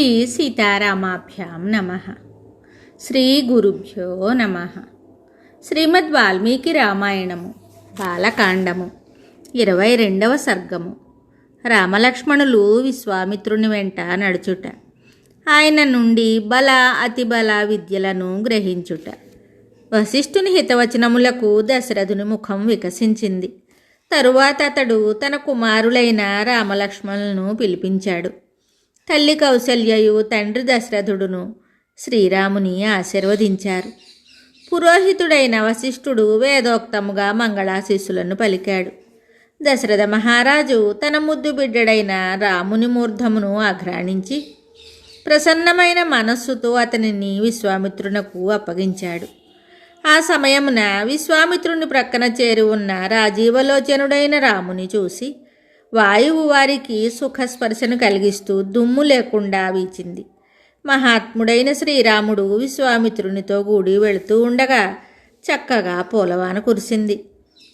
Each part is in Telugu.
శ్రీ సీతారామాభ్యాం నమః. శ్రీ గురుభ్యో నమః. శ్రీమద్ వాల్మీకి రామాయణము బాలకాండము 22వ సర్గము. రామలక్ష్మణులు విశ్వామిత్రుని వెంట నడుచుట, ఆయన నుండి బల అతిబల విద్యలను గ్రహించుట. వశిష్ఠుని హితవచనములకు దశరథుని ముఖం వికసించింది. తరువాత అతడు తన కుమారులైన రామలక్ష్మణులను పిలిపించాడు. తల్లి కౌసల్యయు తండ్రి దశరథుడును శ్రీరాముని ఆశీర్వదించారు. పురోహితుడైన వశిష్ఠుడు వేదోక్తముగా మంగళాశీస్సులను పలికాడు. దశరథ మహారాజు తన ముద్దు బిడ్డడైన రాముని మూర్ధమును ఆఘ్రాణించి ప్రసన్నమైన మనస్సుతో అతనిని విశ్వామిత్రునకు అప్పగించాడు. ఆ సమయమున విశ్వామిత్రుని ప్రక్కన చేరి ఉన్న రాజీవలోచనుడైన రాముని చూసి వాయువు వారికి సుఖస్పర్శను కలిగిస్తూ దుమ్ము లేకుండా వీచింది. మహాత్ముడైన శ్రీరాముడు విశ్వామిత్రునితో కూడి వెళుతూ ఉండగా చక్కగా పూలవాన కురిసింది.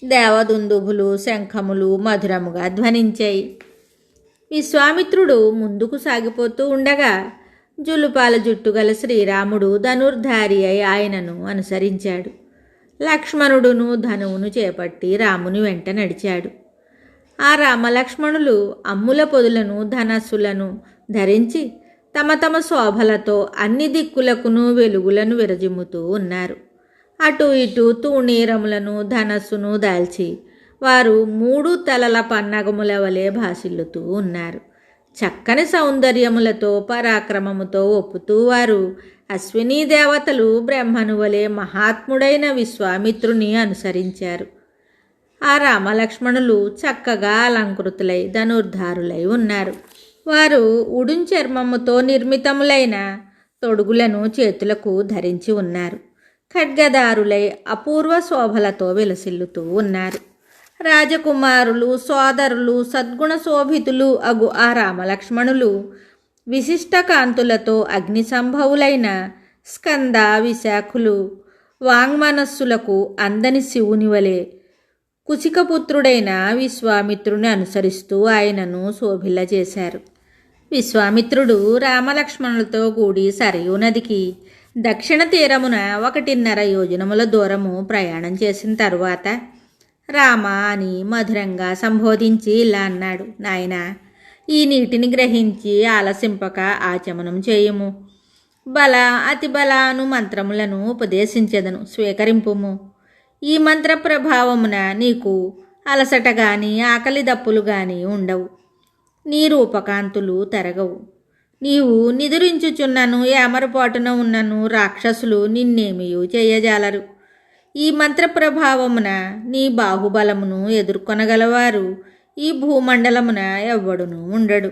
దేవదుందుభులు శంఖములు మధురముగా ధ్వనించాయి. విశ్వామిత్రుడు ముందుకు సాగిపోతూ ఉండగా జులుపాల జుట్టుగల శ్రీరాముడు ధనుర్ధారి అయి ఆయనను అనుసరించాడు. లక్ష్మణుడును ధనువును చేపట్టి రాముని వెంట నడిచాడు. ఆ రామలక్ష్మణులు అమ్ముల పొదులను ధనస్సులను ధరించి తమ తమ శోభలతో అన్ని దిక్కులకును వెలుగులను విరజిమ్ముతూ ఉన్నారు. అటు ఇటు తూణీరములను ధనస్సును దాల్చి వారు 3 తలల పన్నగముల వలె భాసిల్లుతూ ఉన్నారు. చక్కని సౌందర్యములతో పరాక్రమముతో ఒప్పుతూ వారు అశ్వినీ దేవతలు బ్రహ్మను వలె మహాత్ముడైన విశ్వామిత్రుని అనుసరించారు. ఆ రామలక్ష్మణులు చక్కగా అలంకృతులై ధనుర్ధారులై ఉన్నారు. వారు ఉడుంచర్మముతో నిర్మితములైన తొడుగులను చేతులకు ధరించి ఉన్నారు. ఖడ్గదారులై అపూర్వ శోభలతో విలసిల్లుతూ ఉన్నారు. రాజకుమారులు సోదరులు సద్గుణ శోభితులు అగు ఆ రామలక్ష్మణులు విశిష్ట కాంతులతో అగ్ని సంభవులైన స్కంద విశాఖులు వాంగ్మనస్సులకు అందని శివుని వలె కుచికపుత్రుడైన విశ్వామిత్రుని అనుసరిస్తూ ఆయనను శోభిల్ల చేశారు. విశ్వామిత్రుడు రామలక్ష్మణులతో కూడి సరయూ నదికి దక్షిణ తీరమున 1.5 యోజనముల దూరము ప్రయాణం చేసిన తరువాత రామ అని మధురంగా సంబోధించి ఇలా అన్నాడు: నాయనా, ఈ నీటిని గ్రహించి ఆలసింపక ఆచమనం చేయుము. బల అతి బలాను మంత్రములను ఉపదేశించెదను, స్వీకరింపుము. ఈ మంత్ర ప్రభావమున నీకు అలసట గాని ఆకలి దప్పులు గాని ఉండవు. నీ రూపకాంతులు తరగవు. నీవు నిదురించుచున్నను ఏమరపాటున ఉన్నను రాక్షసులు నిన్నేమియూ చేయజాలరు. ఈ మంత్ర ప్రభావమున నీ బాహుబలమును ఎదుర్కొనగలవారు ఈ భూమండలమున ఎవ్వడును ఉండడు.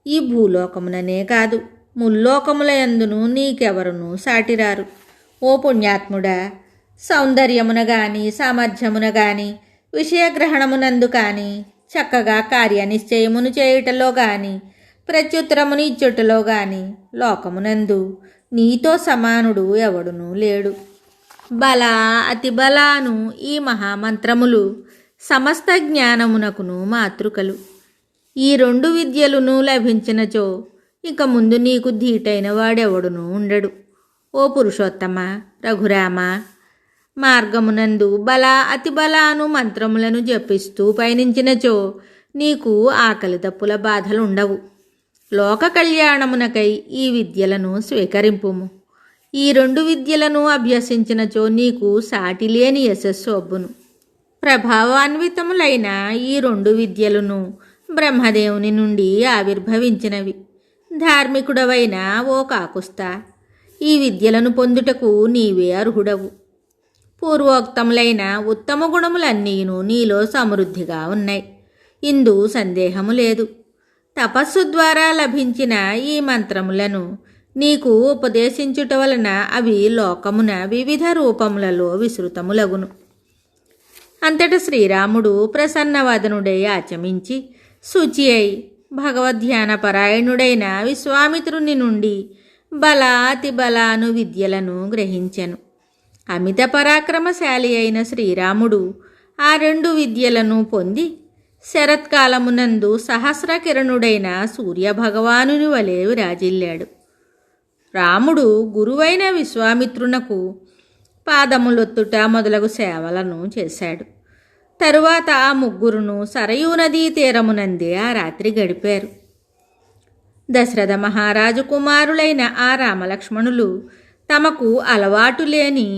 ఈ భూలోకముననే కాదు, ముల్లోకముల యందును నీకెవరును సాటిరారు. ఓ పుణ్యాత్ముడా, సౌందర్యమున గాని సామర్థ్యమున గాని విషయగ్రహణమునందు కానీ చక్కగా కార్యనిశ్చయమును చేయుటలో గాని ప్రత్యుత్తరమును ఇచ్చుటలో గాని లోకమునందు నీతో సమానుడు ఎవడునూ లేడు. బల అతి బలాను ఈ మహామంత్రములు సమస్త జ్ఞానమునకును మాతృకలు. ఈ 2 విద్యలును లభించినచో ఇక ముందు నీకు ధీటైన వాడెవడునూ ఉండడు. ఓ పురుషోత్తమ, రఘురామ, మార్గమునందు బల అతి బలాను మంత్రములను జపిస్తూ పయనించినచో నీకు ఆకలి దప్పుల బాధలుండవు. లోక కళ్యాణమునకై ఈ విద్యలను స్వీకరింపుము. ఈ 2 విద్యలను అభ్యసించినచో నీకు సాటిలేని యశస్సు అబ్బును. ప్రభావాన్వితములైన ఈ 2 విద్యలను బ్రహ్మదేవుని నుండి ఆవిర్భవించినవి. ధార్మికుడవైన ఓ కాకుస్తా, ఈ విద్యలను పొందుటకు నీవే అర్హుడవు. పూర్వోక్తములైన ఉత్తమ గుణములన్నీను నీలో సమృద్ధిగా ఉన్నాయి. ఇందు సందేహము లేదు. తపస్సు ద్వారా లభించిన ఈ మంత్రములను నీకు ఉపదేశించుట వలన అవి లోకమున వివిధ రూపములలో విస్తృతములగును. అంతట శ్రీరాముడు ప్రసన్నవదనుడై ఆచమించి శుచి అయి భగవద్ధ్యానపరాయణుడైన విశ్వామిత్రుని నుండి బల అతి బలాను విద్యలను గ్రహించెను. అమిత పరాక్రమశాలి అయిన శ్రీరాముడు ఆ 2 విద్యలను పొంది శరత్కాలమునందు సహస్రకిరణుడైన సూర్యభగవానుని వలె విరాజిల్లాడు. రాముడు గురువైన విశ్వామిత్రునకు పాదములొత్తుట మొదలగు సేవలను చేశాడు. తరువాత ఆ ముగ్గురును సరయూ నదీ తీరమునందే ఆ రాత్రి గడిపారు. దశరథ మహారాజు కుమారులైన ఆ రామలక్ష్మణులు తమకు అలవాటు లేని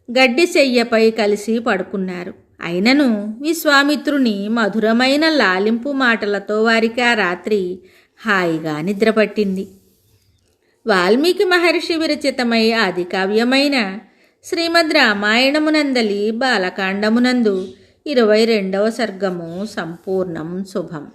గడ్డి శయ్యపై కలిసి పడుకున్నారు. అయినను విశ్వామిత్రుని మధురమైన లాలింపు మాటలతో వారికి ఆ రాత్రి హాయిగా నిద్రపట్టింది. వాల్మీకి మహర్షి విరచితమై ఆది కావ్యమైన శ్రీమద్ రామాయణమునందలి బాలకాండమునందు 22వ సర్గము సంపూర్ణం. శుభం.